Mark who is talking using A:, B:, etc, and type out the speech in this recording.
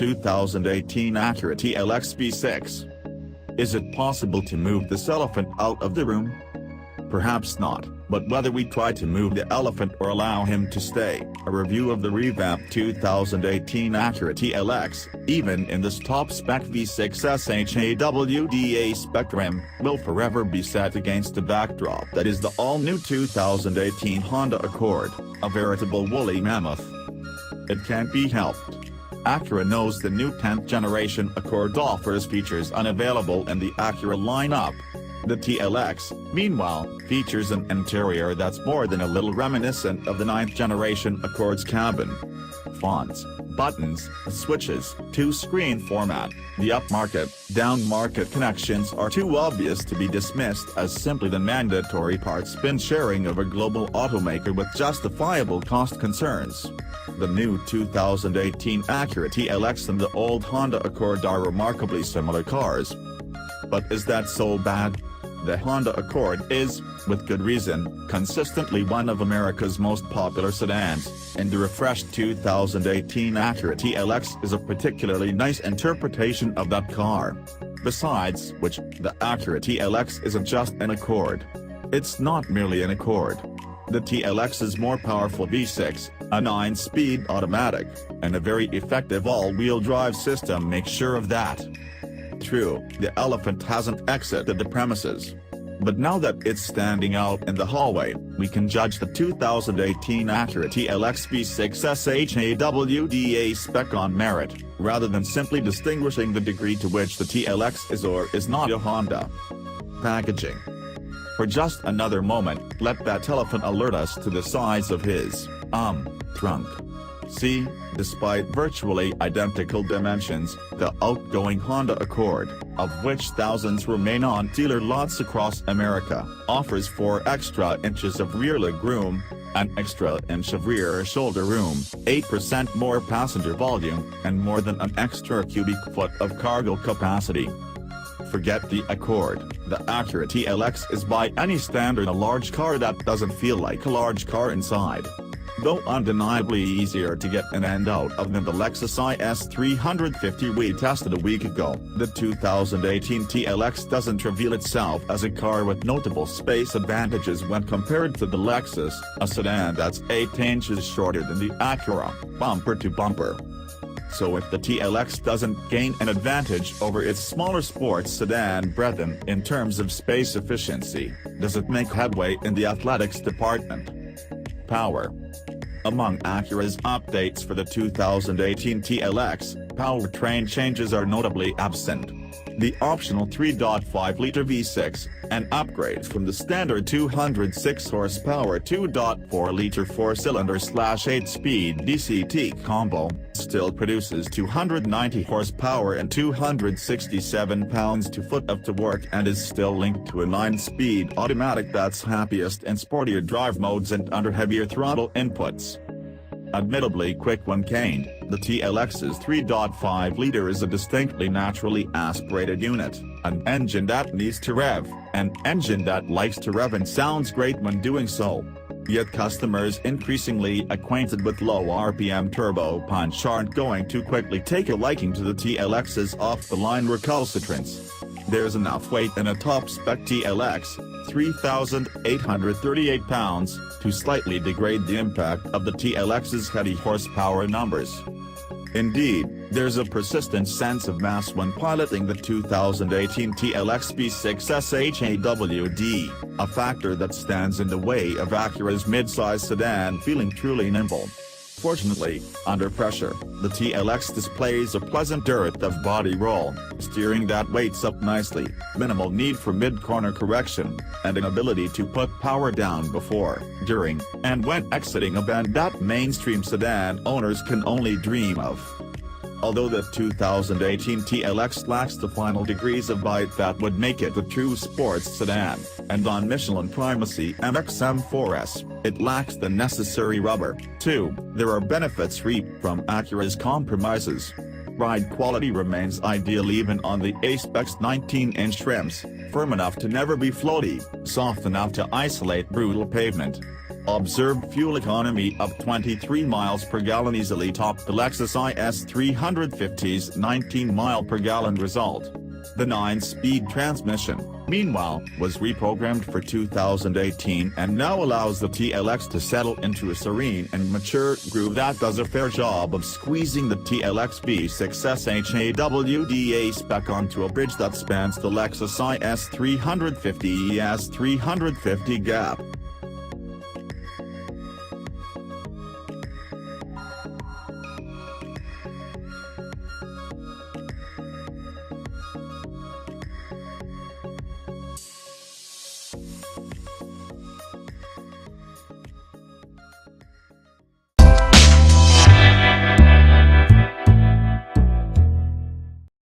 A: 2018 Acura TLX V6. Is it possible to move this elephant out of the room? Perhaps not, but whether we try to move the elephant or allow him to stay, a review of the revamped 2018 Acura TLX, even in this top-spec V6 SH-AWD A-Spec trim, will forever be set against the backdrop that is the all-new 2018 Honda Accord, a veritable woolly mammoth. It can't be helped. Acura knows the new 10th generation Accord offers features unavailable in the Acura lineup. The TLX, meanwhile, features an interior that's more than a little reminiscent of the 9th generation Accord's cabin. Fonts, buttons, switches, two-screen format, the upmarket, downmarket connections are too obvious to be dismissed as simply the mandatory parts bin sharing of a global automaker with justifiable cost concerns. The new 2018 Acura TLX and the old Honda Accord are remarkably similar cars. But is that so bad? The Honda Accord is, with good reason, consistently one of America's most popular sedans, and the refreshed 2018 Acura TLX is a particularly nice interpretation of that car. Besides which, the Acura TLX isn't just an Accord. It's not merely an Accord. The TLX's more powerful V6, a 9-speed automatic, and a very effective all-wheel drive system make sure of that. True, the elephant hasn't exited the premises. But now that it's standing out in the hallway, we can judge the 2018 Acura TLX V6 SH-AWD A-Spec on merit, rather than simply distinguishing the degree to which the TLX is or is not a Honda. Packaging. For just another moment, let that elephant alert us to the size of his, trunk. See, despite virtually identical dimensions, the outgoing Honda Accord, of which thousands remain on dealer lots across America, offers 4 extra inches of rear legroom, an extra inch of rear shoulder room, 8% more passenger volume, and more than an extra cubic foot of cargo capacity. Forget the Accord, the Acura TLX is by any standard a large car that doesn't feel like a large car inside. Though undeniably easier to get in and out of than the Lexus IS 350 we tested a week ago, the 2018 TLX doesn't reveal itself as a car with notable space advantages when compared to the Lexus, a sedan that's 8 inches shorter than the Acura, bumper to bumper. So if the TLX doesn't gain an advantage over its smaller sports sedan brethren in terms of space efficiency, does it make headway in the athletics department? Power. Among Acura's updates for the 2018 TLX, powertrain changes are notably absent. The optional 3.5-liter V6, an upgrade from the standard 206 horsepower 2.4-liter 4-cylinder/8-speed DCT combo, still produces 290 horsepower and 267 pounds-to-foot of torque and is still linked to a 9-speed automatic that's happiest in sportier drive modes and under heavier throttle inputs. Admittedly quick when caned, the TLX's 3.5-liter is a distinctly naturally aspirated unit, an engine that needs to rev, an engine that likes to rev and sounds great when doing so. Yet customers increasingly acquainted with low RPM turbo punch aren't going to quickly take a liking to the TLX's off-the-line recalcitrance. There's enough weight in a top-spec TLX, 3,838 pounds, to slightly degrade the impact of the TLX's heady horsepower numbers. Indeed, there's a persistent sense of mass when piloting the 2018 TLX V6 SH-AWD, a factor that stands in the way of Acura's mid-size sedan feeling truly nimble. Fortunately, under pressure, the TLX displays a pleasant dearth of body roll, steering that weights up nicely, minimal need for mid-corner correction, and an ability to put power down before, during, and when exiting a bend that mainstream sedan owners can only dream of. Although the 2018 TLX lacks the final degrees of bite that would make it a true sports sedan, and on Michelin primacy and XM4S, it lacks the necessary rubber, too. There are benefits reaped from Acura's compromises. Ride quality remains ideal even on the A-Spec's 19-inch rims, firm enough to never be floaty, soft enough to isolate brutal pavement. Observed fuel economy of 23 miles per gallon easily topped the Lexus IS 350's 19 mile per gallon result. The 9-speed transmission, meanwhile, was reprogrammed for 2018 and now allows the TLX to settle into a serene and mature groove that does a fair job of squeezing the TLX V6 SH-AWD A-Spec onto a bridge that spans the Lexus IS 350's 350 gap.